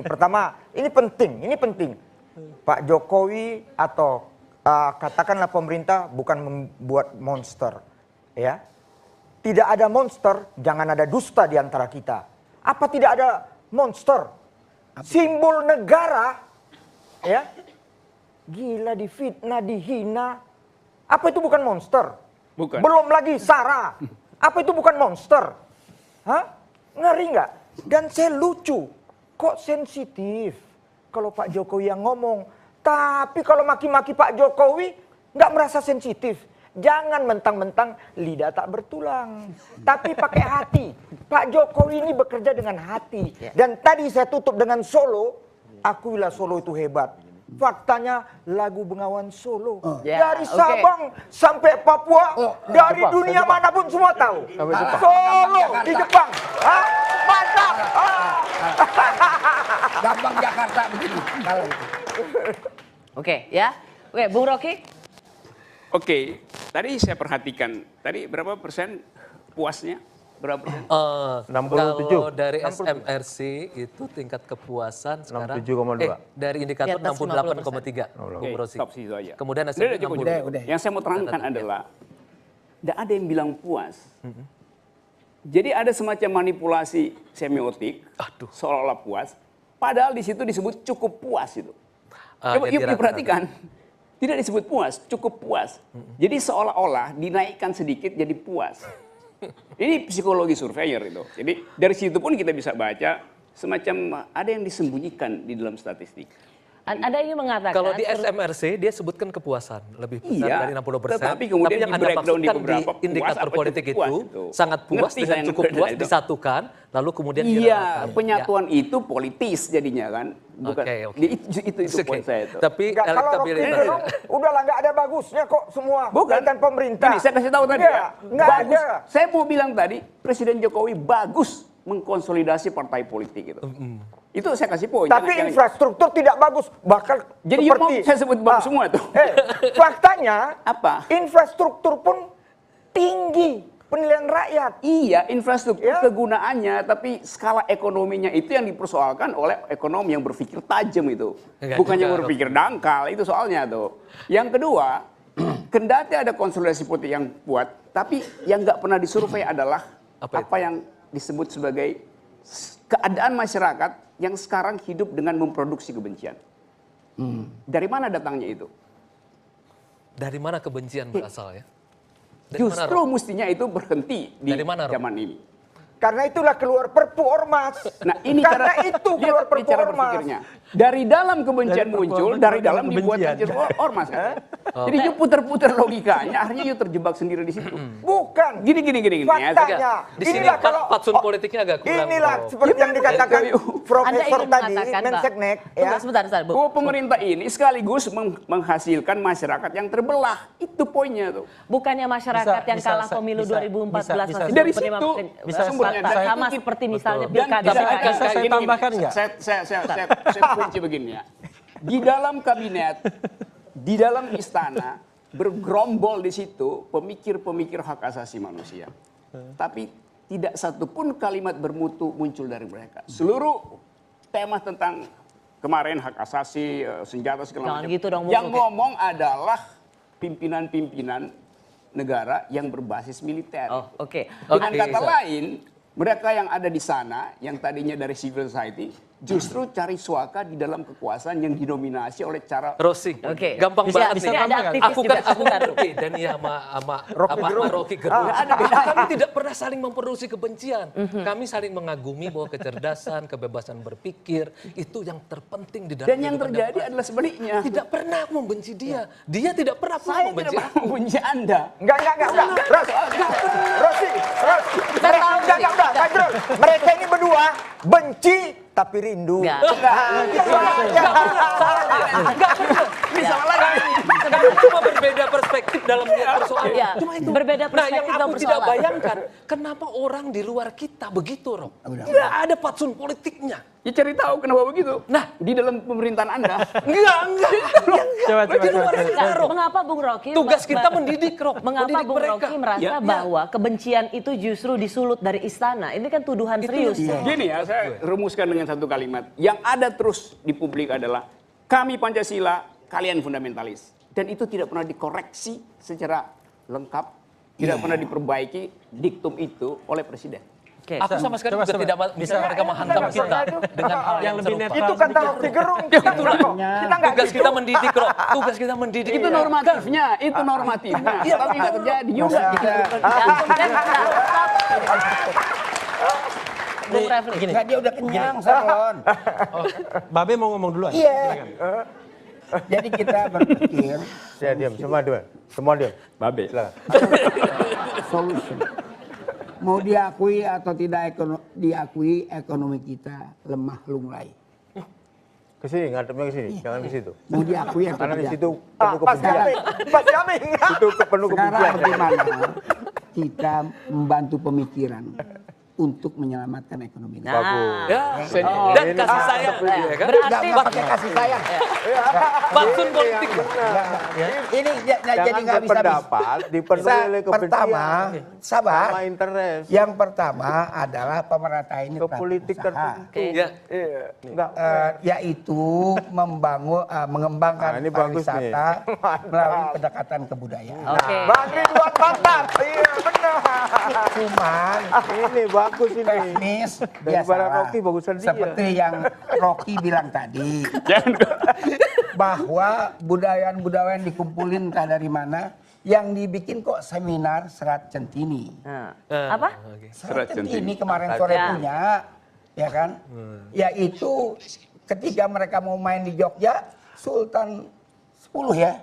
Pertama, ini penting. Pak Jokowi atau katakanlah pemerintah bukan membuat monster, ya. Tidak ada monster, jangan ada dusta di antara kita. Apa tidak ada monster? Simbol negara, ya. Gila, difitnah, dihina. Apa itu bukan monster? Bukan. Belum lagi SARA. Apa itu bukan monster? Hah? Ngeri nggak? Dan saya lucu. Kok sensitif kalau Pak Jokowi yang ngomong. Tapi kalau maki-maki Pak Jokowi nggak merasa sensitif. Jangan mentang-mentang lidah tak bertulang. Tapi pakai hati. Pak Jokowi ini bekerja dengan hati. Dan tadi saya tutup dengan Solo. Akuilah Solo itu hebat. Faktanya lagu Bengawan Solo. Dari Sabang sampai Papua. Dari dunia manapun semua tahu. Solo di Jepang. Hah? Mantap. Gampang Jakarta begini. Kalau itu. Oke, ya. Oke, Bung Rocky. Oke, tadi saya perhatikan, tadi berapa persen puasnya? Berapa persen? 67. Kalau dari SMRC itu tingkat kepuasan sekarang 67,2. dari indikator Di atas 68,3. Bung Oke, Rosi. stop situ aja. Kemudian Udah, SMP cukup. 60. Udah. Yang saya mau terangkan adalah, tidak ada yang bilang puas. Jadi ada semacam manipulasi semiotik, seolah-olah puas, padahal di situ disebut cukup puas itu. Coba jadi yuk diperhatikan, tidak disebut puas, cukup puas. Jadi seolah-olah dinaikkan sedikit jadi puas. Ini psikologi surveyor itu. Jadi dari situ pun kita bisa baca semacam ada yang disembunyikan di dalam statistik. Ada yang mengatakan Kalau di SMRC dia sebutkan kepuasan lebih besar dari 60%. Tetapi kemudian yang di Anda breakdown di maksudkan beberapa di indikator puas, apa politik itu puas itu itu? sangat puas Ngerti dengan saya cukup ngerti puas itu. disatukan, lalu kemudian Iya, diratakan. penyatuan itu politis jadinya kan, bukan. Oke. Itu Oke. poin saya itu. Tapi Enggak, kalau Rocky elektabilitas Gerung, udahlah nggak ada bagusnya kok semua. Bukan. Dan pemerintah. Gini, saya kasih tahu tadi Iya, ya. nggak Bagus. ada. Saya mau bilang tadi, Presiden Jokowi bagus mengkonsolidasi partai politik itu. Itu saya kasih poin. Tapi Jangan- infrastruktur tidak bagus. Bakal Jadi seperti... mau saya sebut bagus semua tuh. Faktanya, Apa? infrastruktur pun tinggi penilaian rakyat. Iya, infrastruktur Ya. kegunaannya, tapi skala ekonominya itu yang dipersoalkan oleh ekonom yang berpikir tajam itu. Enggak Bukan yang juga, berpikir dangkal, itu soalnya tuh. Yang kedua, kendati ada konsolidasi politik yang kuat, tapi yang nggak pernah disurvei adalah apa yang disebut sebagai keadaan masyarakat yang sekarang hidup dengan memproduksi kebencian. Dari mana datangnya itu? dari mana kebencian berasal ya? Dari mana, Justru Rob? mestinya itu berhenti di Dari mana, Rob? zaman ini. Karena itulah keluar Perpu Ormas. Nah, ini Karena cara itu keluar ini Perpu cara Ormas. berpikirnya. Dari dalam kebencian Dari Perpu muncul, Ormas dari keluar dalam dibuat kebencian. kebencian ormas. Kan? Jadi yuk puter-puter logikanya, akhirnya yuk terjebak sendiri di situ. Bukan. Gini. Faktanya. Di sini Inilah kalau fatsun politiknya agak kurang. inilah Rob. seperti yang dikatakan Anda Profesor ingin tadi, mengatakan, Pak. Menseknek, Tunggu, ya. sebentar, Bu. Oh, pemerintah ini sekaligus menghasilkan masyarakat yang terbelah. Itu poinnya tuh. Bukannya masyarakat yang Bisa, kalah bisa, pemilu bisa, 2014 bisa. masih Dari menerima situ bisa sumbernya. sama, Dan sama itu- seperti misalnya Betul. pilkada bisa DKI. saya tambahkan nggak? Saya kunci begini ya. Di dalam kabinet, di dalam istana, bergerombol di situ pemikir-pemikir hak asasi manusia. Tapi tidak satupun kalimat bermutu muncul dari mereka. Seluruh tema tentang kemarin hak asasi, senjata segala Jangan macam. gitu dong, Bung Yang Rocky. ngomong adalah pimpinan-pimpinan negara yang berbasis militer. Oh, oke. Dengan Oke. kata lain, mereka yang ada di sana, yang tadinya dari civil society, justru cari suaka di dalam kekuasaan yang didominasi oleh cara Rosi, Oke. gampang Bisa- banget bisa nih. ada aktivis Aku juga kan sebentar. berbeda nih sama Rocky Gerung. Nggak ada bedanya. Kami tidak pernah saling memproduksi kebencian. Kami saling mengagumi bahwa kecerdasan, kebebasan berpikir itu yang terpenting di dalam Dan yang kehidupan terjadi demokrasi. adalah sebaliknya. Tidak pernah aku membenci dia. Dia tidak pernah Saya tidak membenci pernah aku. membenci Anda. Enggak. Rosi. Enggak. Fajrul. Mereka ini berdua benci tapi rindu. Enggak. Ini salah lagi. Kami cuma berbeda perspektif dalam melihat persoalan. Iya, Cuma itu. berbeda Nah, yang perspektif dalam aku tidak persoalan. bayangkan, kenapa orang di luar kita begitu, Rob? Tidak ada patsun politiknya. Ya cari tahu kenapa begitu. Nah, Di dalam pemerintahan Anda. enggak. Coba, Di luar coba. kita, Rob. Mengapa Bung Rocky? Tugas kita mendidik, Rob. Mengapa Mendidik Bung mereka. Rocky merasa Ya, ya. bahwa kebencian itu justru disulut dari istana? Ini kan tuduhan serius. Gini ya, saya rumuskan dengan satu kalimat. Yang ada terus di publik adalah kami Pancasila, kalian fundamentalis. Dan itu tidak pernah dikoreksi secara lengkap, tidak pernah diperbaiki diktum itu oleh presiden. Oke. Aku sama sekali Coba, juga coba. tidak bisa mereka menghantam kita dengan hal Yang yang lebih serupa. netral. Itu kata Rocky Gerung. Kita enggak kok. Kita enggak Tugas gitu. kita mendidik, Rob. Tugas kita mendidik. Itu normatifnya, itu normatifnya. Tapi nggak terjadi juga. Ya, bentar, stop. Bung Refli. Gini, Nggak, dia udah kenyang, Salon. Babe mau ngomong duluan. Iya. Silakan. Jadi kita berpikir Saya diam, semua diam. Semua diam. Babe. Silakan. solution. Mau diakui atau tidak diakui ekonomi kita lemah lunglai. Ke sini, ngadepnya ke sini. Jangan ke situ. Mau diakui atau Karena di tidak. situ penuh Ah, kebencian. iya. Pas Yaming. Itu penuh kebencian. Sekarang bagaimana kita membantu pemikiran untuk menyelamatkan ekonomi kita. Bagus. Ya, dan kasih sayang, ya kan? Berarti Nggak pakai kasih sayang. Patsun politik. Ini jadi Jangan nggak bisa. berpendapat dipenuhi oleh kebencian. Pertama, sabar. Sama interest. Yang pertama adalah pemerintah ini Ke politik usaha. tertentu. Ya. Iya. Enggak. Yaitu mengembangkan Nah, ini bagus nih. pariwisata melalui pendekatan kebudayaan. Oke. Bang Ridwan mantap. Iya benar. Cuman Ini bagus ini. teknis dia Daripada salah. Rocky, bagusan dia. Seperti yang Rocky bilang tadi, bahwa budayaan-budayaan dikumpulin entah dari mana, yang dibikin kok seminar Serat Centini. Nah, apa? Serat Serat Centini. Centini kemarin sore Ya. punya, ya kan? Yaitu ketika mereka mau main di Jogja, Sultan 10 ya,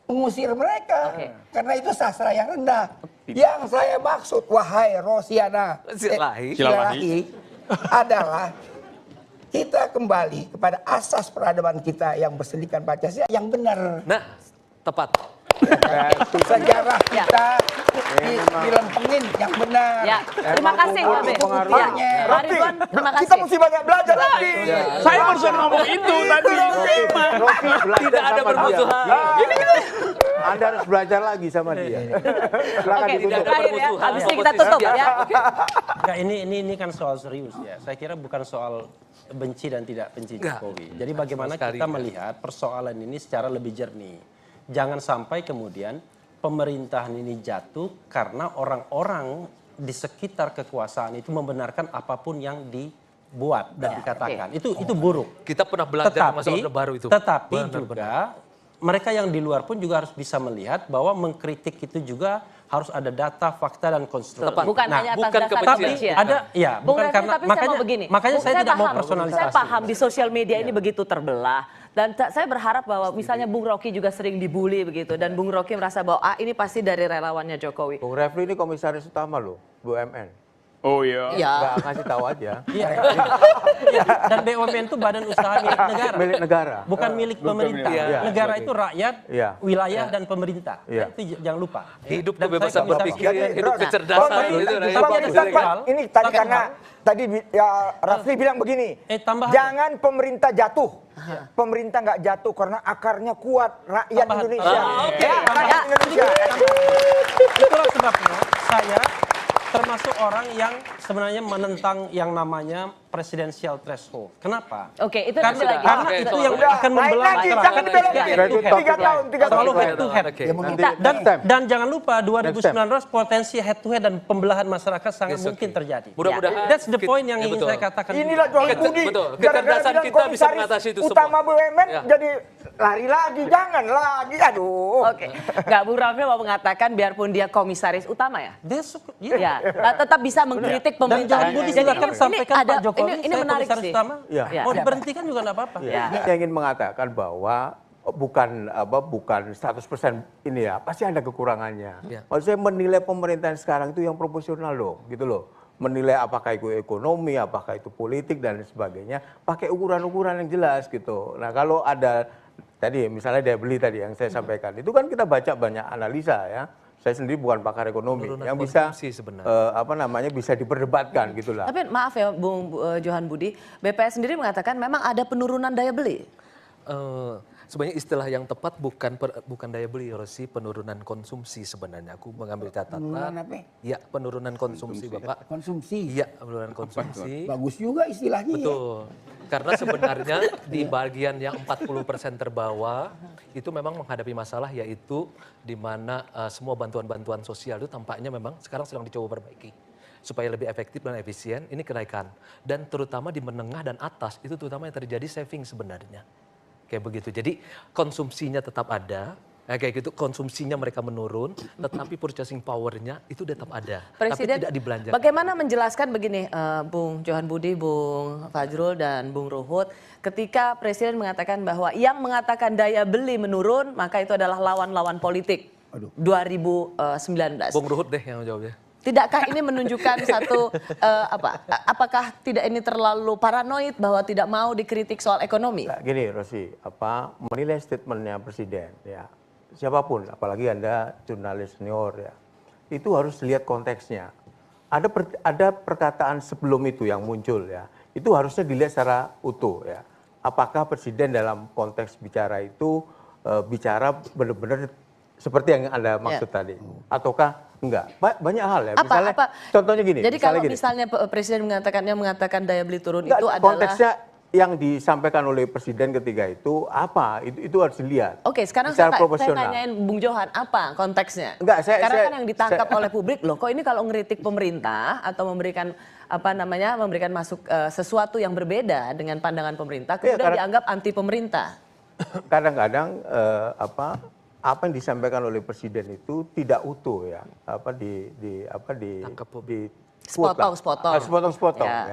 mengusir mereka. Oke. Karena itu sastra yang rendah. Yang saya maksud, wahai Rosiana Silalahi, adalah kita kembali kepada asas peradaban kita yang bersendikan Pancasila yang benar. Nah, tepat. Sejarah kita dilempengin yang benar. Ya, terima kasih Emang Babe. pengaruhnya. Ya, Pak Ridwan, terima Kita kasih. mesti banyak belajar lagi. Saya barusan ngomong itu tadi. Rocky belajar Tidak ada sama dia. bermusuhan. Anda harus belajar lagi sama dia. Silakan Oke, ditutup. terakhir ya. Permusuhan, Habis ini kita oposisi. tutup ya. Enggak, ini kan soal serius ya. Saya kira bukan soal benci dan tidak benci Enggak. Jokowi. Jadi bagaimana Sama sekali kita enggak. melihat persoalan ini secara lebih jernih. Jangan sampai kemudian pemerintahan ini jatuh karena orang-orang di sekitar kekuasaan itu membenarkan apapun yang dibuat dan dikatakan. Itu buruk. Kita pernah belajar masa Orde Baru itu. Tetapi Benar, juga mereka yang di luar pun juga harus bisa melihat bahwa mengkritik itu juga harus ada data, fakta dan konstruksi. Tepat. Bukan Nah, hanya atas bukan dasar kebencian. tapi kebencian. ada ya Bung bukan Refli, karena tapi saya makanya mau begini. makanya Bung, saya tidak mau paham. personalisasi. Saya paham di sosial media ini begitu terbelah dan saya berharap bahwa misalnya Bung Rocky juga sering dibully begitu dan Bung Rocky merasa bahwa ini pasti dari relawannya Jokowi. Bung Refli ini komisaris utama loh, BUMN. Oh iya. Ya. Nggak ngasih tahu aja. Iya. Iya. Dan BUMN itu badan usaha milik negara. Milik negara. Bukan milik pemerintah. Iya. Negara itu rakyat, Iya. wilayah dan pemerintah. Iya. Itu jangan lupa. Hidup Dan kebebasan saya kalau bisa berpikir, mengatakan- hidup Bang, kecerdasan. Bang, itu Bang, itu Bang, bagus. ini tadi Satu karena hal. tadi ya Rafli bilang begini. Tambahan. Jangan pemerintah jatuh. Pemerintah nggak jatuh karena akarnya kuat rakyat Tambahan. Indonesia. Oke. Ya, rakyat Indonesia. Itulah sebabnya saya termasuk orang yang sebenarnya menentang yang namanya presidensial threshold. Kenapa? Oke, itu Karena, nanti lagi. karena Oke, itu soal- yang Udah, akan lain membelah lagi, masyarakat. jangan dibelokin. Head to head. 3 tahun, 3 tahun. Selalu head to head. Oke. Ya, mungkin Nanti- Dan, next time. dan jangan lupa 2019 potensi head to head dan pembelahan masyarakat sangat Yes, mungkin okay. terjadi. Mudah-mudahan. That's the point yang Ya, ingin betul. saya katakan. Inilah Johan Betul, Budi. betul. Gara-gara Kecerdasan bilang kita bisa komisaris mengatasi itu semua. utama BUMN Ya. jadi lari lagi, jangan lagi. Aduh. Oke, nggak Bung Refli mau mengatakan biarpun dia komisaris utama ya? Ya, tetap bisa mengkritik Dan pemerintah. jangan Budi Jadi silakan ini sampaikan ada- Pak Jokowi, ini saya menarik komisaris sih. utama. Ya. Mau diberhentikan juga nggak apa-apa. Ya. Saya ingin mengatakan bahwa bukan 100% ini ya, pasti ada kekurangannya. Ya. Maksud saya menilai pemerintahan sekarang itu yang proporsional loh, gitu loh. Menilai apakah itu ekonomi, apakah itu politik dan sebagainya, pakai ukuran-ukuran yang jelas gitu. Nah, kalau ada tadi misalnya daya beli tadi yang saya sampaikan, itu kan kita baca banyak analisa ya. Saya sendiri bukan pakar ekonomi Penurunan yang bisa konsumsi sebenarnya. bisa diperdebatkan gitulah. Tapi maaf ya Bung Johan Budi, BPS sendiri mengatakan memang ada penurunan daya beli. Sebenarnya istilah yang tepat bukan daya beli, Rosi, penurunan konsumsi sebenarnya. Aku mengambil catatan. Penurunan apa? Iya, penurunan konsumsi, Bapak. Konsumsi. Iya, penurunan konsumsi. Bagus juga istilahnya. Betul. Karena sebenarnya di bagian yang 40% terbawah itu memang menghadapi masalah, yaitu di mana semua bantuan-bantuan sosial itu tampaknya memang sekarang sedang dicoba perbaiki supaya lebih efektif dan efisien. Ini kenaikan, dan terutama di menengah dan atas itu terutama yang terjadi saving sebenarnya. Kayak begitu. Jadi konsumsinya tetap ada, kayak gitu, konsumsinya mereka menurun, tetapi purchasing power-nya itu tetap ada, Presiden, tapi tidak dibelanjakan. bagaimana menjelaskan begini, Bung Johan Budi, Bung Fajrul, dan Bung Ruhut, ketika Presiden mengatakan bahwa yang mengatakan daya beli menurun, maka itu adalah lawan-lawan politik 2019. Bung Ruhut deh yang jawabnya. Tidakkah ini menunjukkan satu apakah tidak ini terlalu paranoid bahwa tidak mau dikritik soal ekonomi? Nah, gini Rosi, menilai statementnya Presiden ya, siapapun, apalagi Anda jurnalis senior ya, itu harus lihat konteksnya. Ada perkataan sebelum itu yang muncul ya, itu harusnya dilihat secara utuh ya. Apakah Presiden dalam konteks bicara itu bicara benar-benar seperti yang Anda maksud tadi, ataukah enggak? Banyak hal ya. Misalnya, contohnya gini. Jadi kalau misalnya Presiden mengatakan daya beli turun enggak, itu adalah konteksnya yang disampaikan oleh Presiden ketika itu apa? Itu harus dilihat. Oke, sekarang secara saya nanyain Bung Johan apa konteksnya? Enggak, Karena kan yang ditangkap oleh publik loh, kok ini kalau ngeritik pemerintah atau memberikan memberikan masuk sesuatu yang berbeda dengan pandangan pemerintah, kemudian dianggap anti pemerintah. Kadang-kadang apa yang disampaikan oleh Presiden itu tidak utuh ya, Sepotong. sepotong ya.